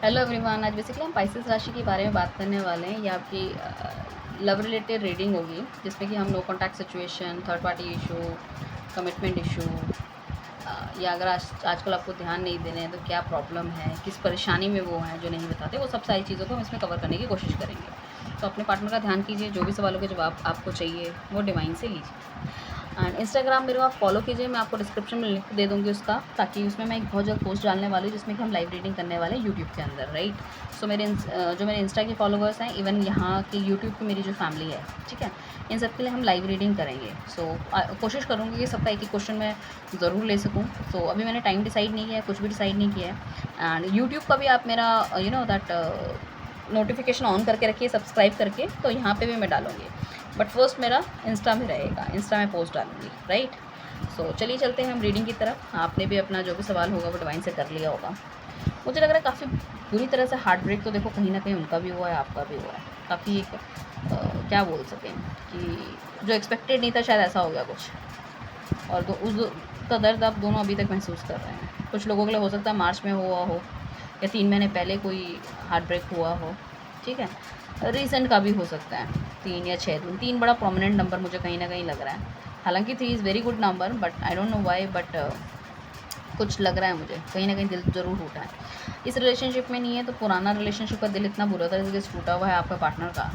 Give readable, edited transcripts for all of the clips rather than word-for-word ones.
Hello everyone, आज basically हम Pisces राशि के बारे में बात करने वाले हैं। ये आपकी लव रिलेटेड रीडिंग होगी, जिसमें कि हम no contact situation, third party issue, commitment issue, या अगर आजकल आपको ध्यान नहीं दे रहे हैं तो क्या प्रॉब्लम है, किस परेशानी में वो हैं जो नहीं बताते, वो सब सारी चीज़ों को हम इसमें कवर करने की कोशिश करेंगे। तो अपने पार्टनर का ध्यान कीजिए, जो भी सवालों के जवाब आपको चाहिए वो डिवाइन से लीजिए। एंड इंस्टाग्राम मेरे को आप फॉलो कीजिए, मैं आपको डिस्क्रिप्शन में लिंक दे दूँगी उसका, ताकि उसमें मैं एक बहुत जल्द पोस्ट डालने वाली हूँ जिसमें कि हम लाइव रीडिंग करने वाले हैं यूट्यूब के अंदर, राइट। सो जो मेरे इंस्टा के फॉलोवर्स हैं, इवन यहाँ की यूट्यूब की मेरी जो फैमिली है, ठीक है, इन सब के लिए हम लाइव रीडिंग करेंगे। कोशिश करूँगी कि सबका एक ही क्वेश्चन मैं ज़रूर ले सकूँ। अभी मैंने टाइम डिसाइड नहीं किया है, कुछ भी डिसाइड नहीं किया है। एंड यूट्यूब का भी आप मेरा दैट नोटिफिकेशन ऑन करके रखिए, सब्सक्राइब करके, तो यहाँ पे भी मैं डालूँगी। बट फर्स्ट मेरा इंस्टा में रहेगा, इंस्टा में पोस्ट डालूँगी, राइट। चलिए चलते हैं हम रीडिंग की तरफ। आपने भी अपना जो भी सवाल होगा वो डिवाइन से कर लिया होगा। मुझे लग रहा है काफ़ी बुरी तरह से हार्ट ब्रेक तो देखो कहीं ना कहीं उनका भी हुआ है, आपका भी हुआ है। काफ़ी एक क्या बोल सकें कि जो एक्सपेक्टेड नहीं था, शायद ऐसा हो गया कुछ, और उसका दर्द आप दोनों अभी तक महसूस कर रहे हैं। कुछ लोगों के लिए हो सकता है मार्च में हुआ हो, या 3 महीने पहले कोई हार्ट ब्रेक हुआ हो, ठीक है। रीसेंट का भी हो सकता है, 3 या 6 दिन। 3 बड़ा प्रोमिनेंट नंबर मुझे कहीं ना कहीं लग रहा है। हालांकि 3 is very good number, but I don't know why, but कुछ लग रहा है मुझे, कहीं ना कहीं दिल ज़रूर टूटा है। इस रिलेशनशिप में नहीं है तो पुराना रिलेशनशिप का दिल इतना बुरा तरह से टूटा हुआ है आपका पार्टनर का,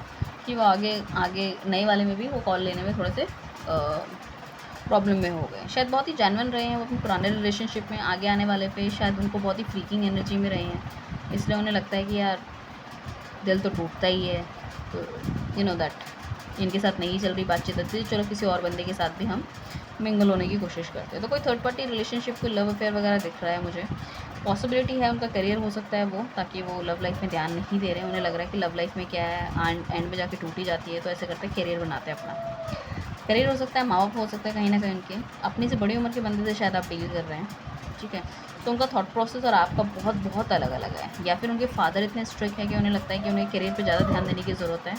कि वो आगे आगे नए वाले में भी वो कॉल लेने में थोड़े से प्रॉब्लम में हो गए। शायद बहुत ही जेन्युइन रहे हैं वो अपने पुराने रिलेशनशिप में, आगे आने वाले पे शायद उनको बहुत ही फ्रीकिंग एनर्जी में रहे हैं, इसलिए उन्हें लगता है कि यार दिल तो टूटता ही है, तो दैट इनके साथ नहीं चल रही बातचीत अच्छी, चलो किसी और बंदे के साथ भी हम मिंगल होने की कोशिश करते हैं। तो कोई थर्ड पार्टी रिलेशनशिप, कोई लव अफेयर वगैरह दिख रहा है मुझे। पॉसिबिलिटी है उनका करियर हो सकता है वो, ताकि वो लव लाइफ में ध्यान नहीं दे रहे हैं। उन्हें लग रहा है कि लव लाइफ में क्या है, एंड में जाके टूटी जाती है, तो ऐसे करते हैं करियर बनाते हैं अपना। करियर हो सकता है, माँ बाप हो सकता है, कहीं ना कहीं उनके अपनी से बड़ी उम्र के बंदे से शायद आप डील कर रहे हैं, ठीक है। तो उनका थॉट प्रोसेस और आपका बहुत बहुत अलग अलग है। या फिर उनके फादर इतने स्ट्रिक्ट हैं कि उन्हें लगता है कि उन्हें करियर पे ज़्यादा ध्यान देने की ज़रूरत है,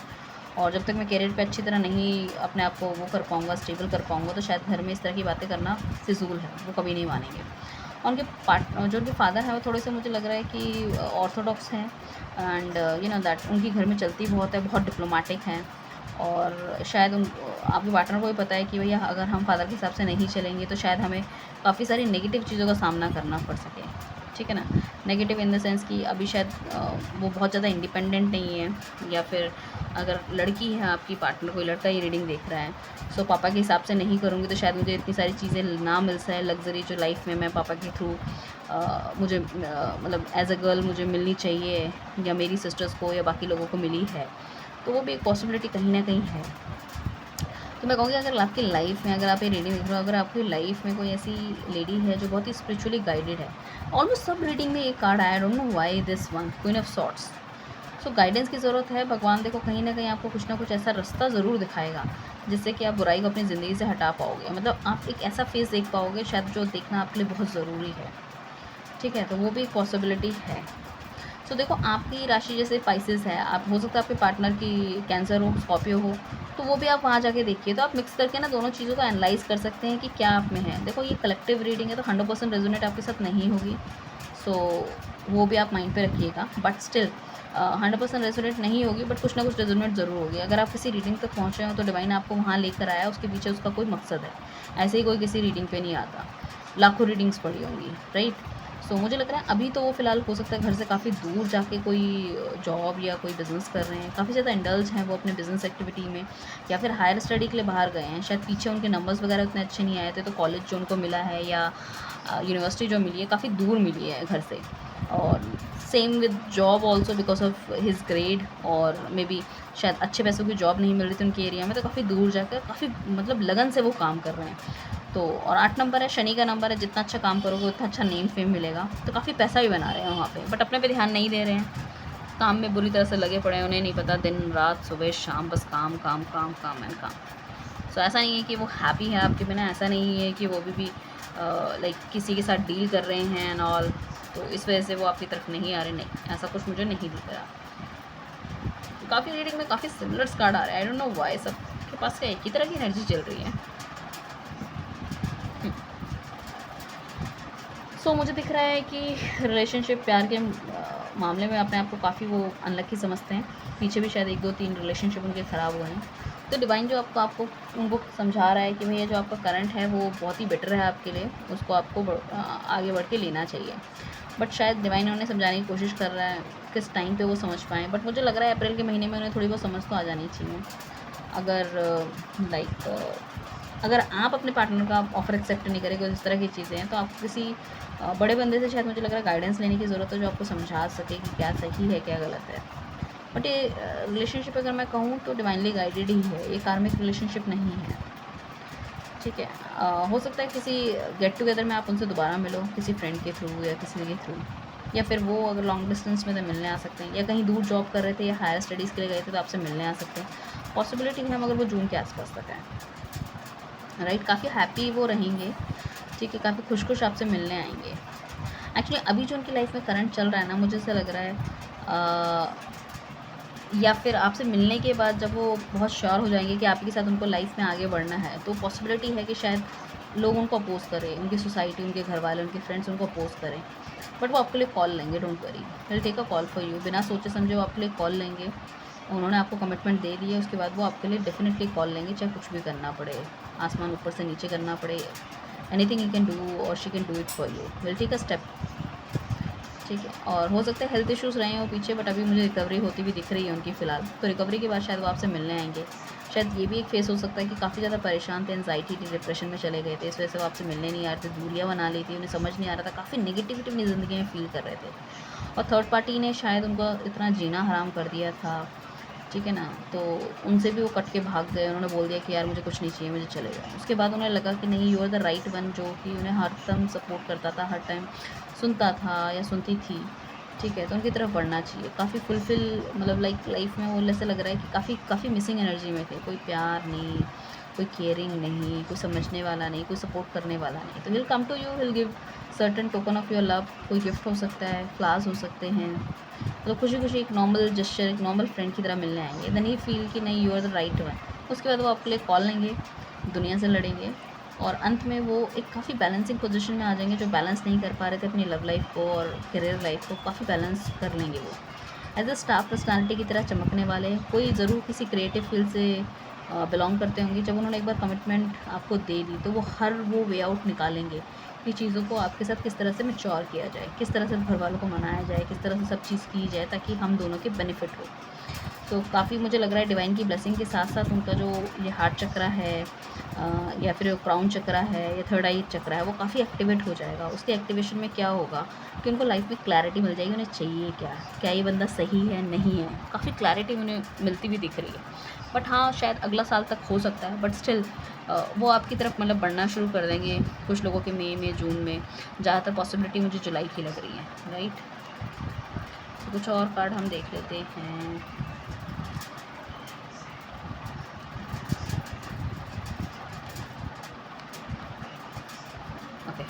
और जब तक मैं करियर पे अच्छी तरह नहीं अपने आप को वो कर पाऊँगा, स्टेबल कर पाऊँगा, तो शायद घर में इस तरह की बातें करना फिजूल है, वो कभी नहीं मानेंगे। और उनके जो उनके फादर हैं वो थोड़े से मुझे लग रहा है कि ऑर्थोडॉक्स हैं, एंड दैट उनकी घर में चलती बहुत है, बहुत डिप्लोमेटिक हैं। और शायद उन आपके पार्टनर को भी पता है कि भैया अगर हम फादर के हिसाब से नहीं चलेंगे तो शायद हमें काफ़ी सारी नेगेटिव चीज़ों का सामना करना पड़ सके, ठीक है ना। नेगेटिव इन द सेंस कि अभी शायद वो बहुत ज़्यादा इंडिपेंडेंट नहीं है, या फिर अगर लड़की है आपकी पार्टनर, कोई लड़का ये रीडिंग देख रहा है, सो पापा के हिसाब से नहीं करूँगी तो शायद मुझे इतनी सारी चीज़ें ना मिल सके, लग्जरी जो लाइफ में मैं पापा के थ्रू मुझे मतलब एज अ गर्ल मुझे मिलनी चाहिए, या मेरी सिस्टर्स को या बाकी लोगों को मिली है, तो वो भी एक पॉसिबिलिटी कहीं ना कहीं है। तो मैं कहूँगी अगर आपकी लाइफ में, अगर आप ये रीडिंग देख रहे हो, अगर आपकी लाइफ में कोई ऐसी लेडी है जो बहुत ही स्पिरिचुअली गाइडेड है, ऑलमोस्ट सब रीडिंग में एक कार्ड आया, I don't know why this one, queen of sorts. Guidance की ज़रूरत है। भगवान देखो कहीं ना कहीं आपको कुछ ना कुछ ऐसा रास्ता ज़रूर दिखाएगा जिससे कि आप बुराई को अपनी ज़िंदगी से हटा पाओगे, मतलब आप एक ऐसा फेस देख पाओगे शायद जो देखना आपके लिए बहुत ज़रूरी है, ठीक है। तो वो भी एक पॉसिबिलिटी है। देखो आपकी राशि जैसे पाइसेस है, आप हो सकता है आपके पार्टनर की कैंसर हो, स्कॉर्पियो हो, तो वो भी आप वहाँ जाके देखिए। तो आप मिक्स करके ना दोनों चीज़ों को एनालाइज कर सकते हैं कि क्या आप में है। देखो ये कलेक्टिव रीडिंग है तो 100% रेजोनेट आपके साथ नहीं होगी, वो भी आप माइंड पे रखिएगा। बट स्टिल 100% रेजोनेट नहीं होगी, बट कुछ ना कुछ रेजोनेट ज़रूर होगी। अगर आप किसी रीडिंग तक पहुँचे हो तो डिवाइन आपको वहाँ लेकर आया, उसके पीछे उसका कोई मकसद है। ऐसे ही कोई किसी रीडिंग पे नहीं आता, लाखों रीडिंग्स पड़ी होंगी, राइट। मुझे लग रहा है अभी तो वो फ़िलहाल हो सकता है घर से काफ़ी दूर जाके कोई जॉब या कोई बिज़नेस कर रहे हैं, काफ़ी ज़्यादा इंडल्ज हैं वो अपने बिज़नेस एक्टिविटी में, या फिर हायर स्टडी के लिए बाहर गए हैं। शायद पीछे उनके नंबर्स वगैरह उतने अच्छे नहीं आए थे, तो कॉलेज जो उनको मिला है या यूनिवर्सिटी जो मिली है काफ़ी दूर मिली है घर से। और same with job also because of his grade, और मे बी शायद अच्छे पैसों की जॉब नहीं मिल रही थी उनके एरिया में, तो काफ़ी दूर जाकर काफ़ी मतलब लगन से वो काम कर रहे हैं। और 8 नंबर है, शनि का नंबर है, जितना अच्छा काम करोगे उतना अच्छा नेम फेम मिलेगा, तो काफ़ी पैसा भी बना रहे हैं वहाँ पे, बट अपने पे ध्यान नहीं दे रहे हैं, काम में बुरी तरह से लगे पड़े हैं। उन्हें नहीं पता दिन रात सुबह शाम बस काम काम काम काम एंड काम। ऐसा नहीं है कि वो हैप्पी है आपके बिना, ऐसा नहीं है कि वो भी लाइक किसी के साथ डील कर रहे हैं एंड ऑल, तो इस वजह से वो आपकी तरफ नहीं आ रहे, नहीं, ऐसा कुछ मुझे नहीं दिख रहा। काफ़ी रीडिंग में काफ़ी सिमिलर कार्ड आ रहे हैं, आई डोंट नो व्हाई सबके पास क्या एक ही तरह की एनर्जी चल रही है। मुझे दिख रहा है कि रिलेशनशिप प्यार के मामले में अपने आप को काफ़ी वो अनलकी समझते हैं। पीछे भी शायद 1-2-3 रिलेशनशिप उनके ख़राब हुए हैं। तो डिवाइन जो आपको आपको उनको समझा रहा है कि भैया जो आपका करंट है वो बहुत ही बेटर है आपके लिए, उसको आपको आगे बढ़ के लेना चाहिए। बट शायद डिवाइन उन्हें समझाने की कोशिश कर रहा है, किस टाइम पे वो समझ पाएँ। बट मुझे लग रहा है अप्रैल के महीने में उन्हें थोड़ी बहुत समझ तो आ जानी चाहिए। अगर आप अपने पार्टनर का ऑफ़र एक्सेप्ट नहीं करेंगे, इस तरह की चीज़ें हैं, तो आपको किसी बड़े बंदे से शायद मुझे लग रहा है गाइडेंस लेने की ज़रूरत है, जो आपको समझा सके कि क्या सही है, क्या गलत है। बट ये रिलेशनशिप अगर मैं कहूँ तो डिवाइनली गाइडेड ही है, ये कार्मिक रिलेशनशिप नहीं है, ठीक है। हो सकता है किसी गेट टुगेदर में आप उनसे दोबारा मिलो, किसी फ्रेंड के थ्रू या किसी के थ्रू, या फिर वो अगर लॉन्ग डिस्टेंस में तो मिलने आ सकते हैं, या कहीं दूर जॉब कर रहे थे या हायर स्टडीज़ के लिए गए थे तो आपसे मिलने आ सकते हैं। पॉसिबिलिटी है, मगर वो जून के आसपास तक है, राइट। काफ़ी हैप्पी वो रहेंगे, ठीक है, काफ़ी खुश आपसे मिलने आएंगे। एक्चुअली अभी जो उनकी लाइफ में करंट चल रहा है ना, मुझे ऐसा लग रहा है या फिर आपसे मिलने के बाद जब वो बहुत श्योर हो जाएंगे कि आपके साथ उनको लाइफ में आगे बढ़ना है, तो पॉसिबिलिटी है कि शायद लोग उनको अपोज करें, उनकी सोसाइटी, उनके घर वाले, उनके फ्रेंड्स उनको अपोज करें। बट वो आपके लिए कॉल लेंगे, don't worry, will take a call for you. बिना सोचे समझे वो आपके लिए कॉल लेंगे। उन्होंने आपको कमिटमेंट दे दी है, उसके बाद वो आपके लिए डेफिनेटली कॉल लेंगे, चाहे कुछ भी करना पड़े, आसमान ऊपर से नीचे करना पड़े, एनीथिंग यू कैन डू और she can do it for you, will take a step, ठीक है। और हो सकता है हेल्थ इश्यूज़ रहे हो पीछे, बट अभी मुझे रिकवरी होती हुई दिख रही है उनकी फ़िलहाल। तो रिकवरी के बाद शायद वो आपसे मिलने आएंगे। शायद ये भी एक फेस हो सकता है कि काफ़ी ज़्यादा परेशान थे, एंजाइटी थी, डिप्रेशन में चले गए थे, इस वजह से वो आपसे मिलने नहीं आ रहे थे, दूरियाँ बना ली थी, उन्हें समझ नहीं आ रहा था, काफ़ी नेगेटिविटी अपनी ज़िंदगी में फ़ील कर रहे थे, और थर्ड पार्टी ने शायद उनका इतना जीना हराम कर दिया था, ठीक है ना। तो उनसे भी वो कट के भाग गए, उन्होंने बोल दिया कि यार मुझे कुछ नहीं चाहिए, मुझे चले जाओ। उसके बाद उन्हें लगा कि नहीं, you are the right one, जो कि उन्हें हर टाइम सपोर्ट करता था, हर टाइम सुनता था या सुनती थी, ठीक है। तो उनकी तरफ बढ़ना चाहिए। काफ़ी फुलफ़िल, मतलब लाइफ में वो ऐसा लग रहा है कि काफ़ी मिसिंग एनर्जी में थे। कोई प्यार नहीं, कोई केयरिंग नहीं, कोई समझने वाला नहीं, कोई सपोर्ट करने वाला नहीं। तो will come to you, will give certain token of your love. कोई गिफ्ट हो सकता है, फ्लावर्स हो सकते हैं, मतलब खुशी खुशी एक नॉर्मल जेस्चर, एक नॉर्मल फ्रेंड की तरह मिलने आएंगे। देन ही फील कि नहीं, you are the right one. उसके बाद वो आपके लिए कॉल लेंगे, दुनिया से लड़ेंगे, और अंत में वो एक काफ़ी बैलेंसिंग पोजीशन में आ जाएंगे। जो बैलेंस नहीं कर पा रहे थे अपनी लव लाइफ को और करियर लाइफ को, काफ़ी बैलेंस कर लेंगे वो। एज अ स्टार पर्सनालिटी की तरह चमकने वाले, कोई ज़रूर किसी क्रिएटिव फील्ड से बिलोंग करते होंगे। जब उन्होंने एक बार कमिटमेंट आपको दे दी, तो वो हर वो वे आउट निकालेंगे कि चीज़ों को आपके साथ किस तरह से मैच्योर किया जाए, किस तरह से घर वालों को मनाया जाए, किस तरह से सब चीज़ की जाए ताकि हम दोनों के बेनिफिट हो। तो काफ़ी मुझे लग रहा है डिवाइन की ब्लेसिंग के साथ साथ उनका जो ये हार्ट चक्रा है, या फिर क्राउन चक्रा है, या थर्ड आई चक्रा है, वो काफ़ी एक्टिवेट हो जाएगा। उसके एक्टिवेशन में क्या होगा कि उनको लाइफ में क्लैरिटी मिल जाएगी, उन्हें चाहिए क्या, क्या ये बंदा सही है, नहीं है, काफ़ी क्लैरिटी उन्हें मिलती हुई दिख रही है। बट हाँ, शायद अगला साल तक हो सकता है, बट स्टिल वो आपकी तरफ मतलब बढ़ना शुरू कर देंगे। कुछ लोगों के मई में, जून में, ज़्यादातर पॉसिबिलिटी मुझे जुलाई की लग रही है, राइट। तो कुछ और कार्ड हम देख लेते हैं। ओके,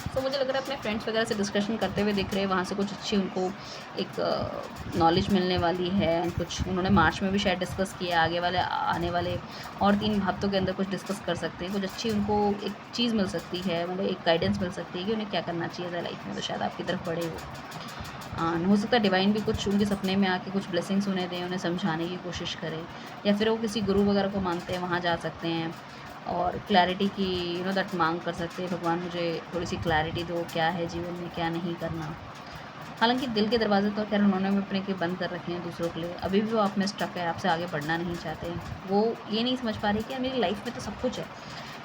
तो मुझे लग रहा है अपने फ्रेंड्स वगैरह से डिस्कशन करते हुए दिख रहे हैं, वहाँ से कुछ अच्छी उनको एक नॉलेज मिलने वाली है। कुछ उन्होंने मार्च में भी शायद डिस्कस किया, आगे वाले आने वाले और 3 हफ्तों के अंदर कुछ डिस्कस कर सकते हैं। कुछ अच्छी उनको एक चीज़ मिल सकती है, मतलब एक गाइडेंस मिल सकती है कि उन्हें क्या करना चाहिए लाइफ में, तो शायद आपकी तरफ बढ़े वो। हो सकता है डिवाइन भी कुछ उनके सपने में आके कुछ ब्लेसिंग्स उन्हें दें, उन्हें समझाने की कोशिश करें, या फिर वो किसी गुरु वगैरह को मानते हैं, वहाँ जा सकते हैं और क्लैरिटी की दैट मांग कर सकते हैं। भगवान मुझे थोड़ी सी क्लैरिटी दो, क्या है जीवन में, क्या नहीं करना। हालांकि दिल के दरवाजे तो खैर उन्होंने भी अपने के बंद कर रखे हैं दूसरों के लिए। अभी भी वो आप में स्टक है, आपसे आगे बढ़ना नहीं चाहते। वो ये नहीं समझ पा रही कि यार मेरी लाइफ में तो सब कुछ है,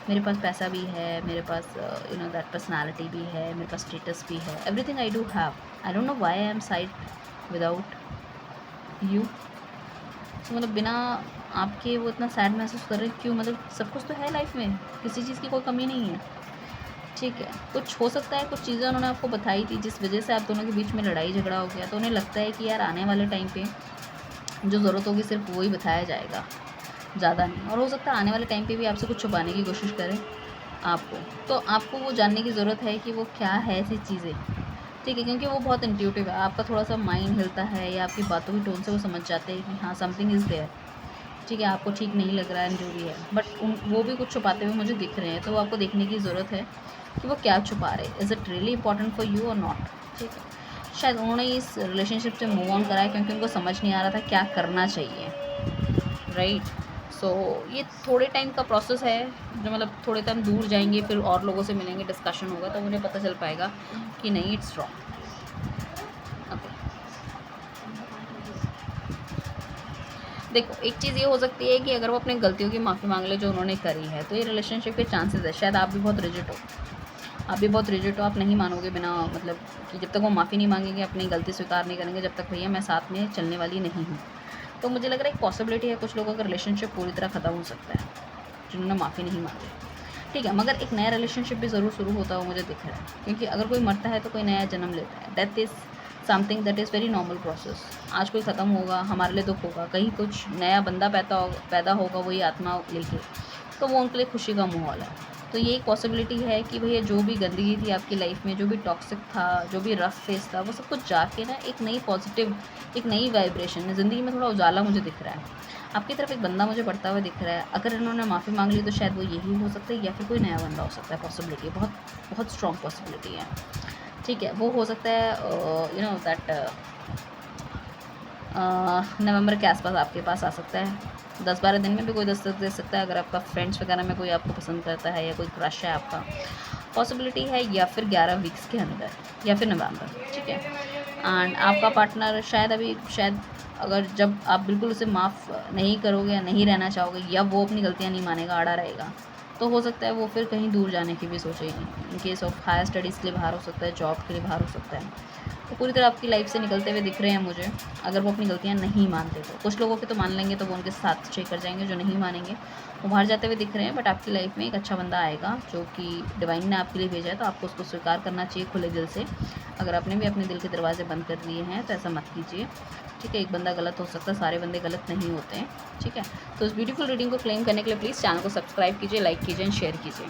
मेरे पास पैसा भी है, मेरे पास दैट पर्सनैलिटी भी है, मेरे पास स्टेटस भी है, everything I do have. I don't know why I am side without you. तो मतलब बिना आपके वो इतना सैड महसूस कर रहे हैं क्यों? मतलब सब कुछ तो है लाइफ में, किसी चीज़ की कोई कमी नहीं है, ठीक है। कुछ हो सकता है, कुछ चीज़ें उन्होंने आपको बताई थी जिस वजह से आप दोनों के बीच में लड़ाई झगड़ा हो गया, तो उन्हें लगता है कि यार आने वाले टाइम पे जो ज़रूरत होगी सिर्फ वो ही बताया जाएगा, ज़्यादा नहीं। और हो सकता है आने वाले टाइम पे भी आपसे कुछ छुपाने की कोशिश करें आपको। तो आपको वो जानने की ज़रूरत है कि वो क्या है ऐसी चीज़ें, ठीक है, क्योंकि वो बहुत इंट्यूटिव है। आपका थोड़ा सा माइंड हिलता है या आपकी बातों की टोन से वो समझ जाते हैं कि हाँ समथिंग इज़ देयर, ठीक है, आपको ठीक नहीं लग रहा है जो भी है। बट वो भी कुछ छुपाते हुए मुझे दिख रहे हैं, तो वो आपको देखने की ज़रूरत है कि वो क्या छुपा रहे हैं। Is it really important for you और नॉट, ठीक है। शायद उन्होंने इस रिलेशनशिप से मूव ऑन करा है क्योंकि उनको समझ नहीं आ रहा था क्या करना चाहिए, राइट। सो ये थोड़े टाइम का प्रोसेस है, जो मतलब थोड़े टाइम दूर जाएंगे, फिर और लोगों से मिलेंगे, डिस्कशन होगा, तो उन्हें पता चल पाएगा कि नहीं, इट्स रॉन्ग। ओके, देखो एक चीज़ ये हो सकती है कि अगर वो अपनी गलतियों की माफ़ी मांग ले जो उन्होंने करी है, तो ये रिलेशनशिप के चांसेस है। शायद आप भी बहुत रिजिड हो, आप भी बहुत रिजिड हो, आप नहीं मानोगे बिना मतलब कि जब तक वो माफ़ी नहीं मांगेंगे, अपनी गलती स्वीकार नहीं करेंगे, जब तक भैया मैं साथ में चलने वाली नहीं हूँ। तो मुझे लग रहा है एक पॉसिबिलिटी है कुछ लोगों का रिलेशनशिप पूरी तरह ख़त्म हो सकता है जिन्होंने माफ़ी नहीं मांगी, ठीक है। मगर एक नया रिलेशनशिप भी ज़रूर शुरू होता हुआ मुझे दिख रहा है, क्योंकि अगर कोई मरता है तो कोई नया जन्म लेता है। Death is something that is very normal process. आज कोई ख़त्म होगा, हमारे लिए दुख होगा, कहीं कुछ नया बंदा पैदा होगा वही आत्मा लेके, तो वो उनके लिए खुशी का माहौल है। तो ये एक पॉसिबिलिटी है कि भैया जो भी गंदगी थी आपकी लाइफ में, जो भी टॉक्सिक था, जो भी रफ फेस था, वो सब कुछ जाके ना एक नई पॉजिटिव, एक नई वाइब्रेशन है, ज़िंदगी में थोड़ा उजाला मुझे दिख रहा है। आपकी तरफ एक बंदा मुझे बढ़ता हुआ दिख रहा है। अगर इन्होंने माफ़ी मांग ली तो शायद वो यही हो सकता है, या फिर कोई नया बंदा हो सकता है। पॉसिबिलिटी बहुत बहुत स्ट्रॉन्ग पॉसिबिलिटी है, ठीक है। वो हो सकता है यू नो दैट नवंबर के आसपास आपके पास आ सकता है। 10-12 दिन में भी कोई दस्तक दे सकता है, अगर आपका फ्रेंड्स वगैरह में कोई आपको पसंद करता है या कोई क्रश है आपका, पॉसिबिलिटी है। या फिर 11 वीक्स के अंदर, या फिर नवंबर, ठीक है। एंड आपका पार्टनर शायद अगर जब आप बिल्कुल उसे माफ़ नहीं करोगे या नहीं रहना चाहोगे, या वो अपनी गलतियाँ नहीं मानेगा, अड़ा रहेगा, तो हो सकता है वो फिर कहीं दूर जाने की भी सोचे। In case of higher studies के लिए बाहर हो सकता है, जॉब के लिए बाहर हो सकता है। तो पूरी तरह आपकी लाइफ से निकलते हुए दिख रहे हैं मुझे, अगर वो अपनी गलतियाँ नहीं मानते तो। कुछ लोगों के तो मान लेंगे तो वो उनके साथ स्टे कर जाएंगे, जो नहीं मानेंगे वो बाहर जाते हुए दिख रहे हैं। बट आपकी लाइफ में एक अच्छा बंदा आएगा जो कि डिवाइन ने आपके लिए भेजा है, तो आपको उसको स्वीकार करना चाहिए खुले दिल से। अगर आपने भी अपने दिल के दरवाजे बंद कर दिए हैं तो ऐसा मत कीजिए, ठीक है। एक बंदा गलत हो सकता है, सारे बंदे गलत नहीं होते हैं, ठीक है। तो इस ब्यूटीफुल रीडिंग को क्लेम करने के लिए प्लीज़ चैनल को सब्सक्राइब कीजिए, लाइक कीजिए एंड शेयर कीजिए।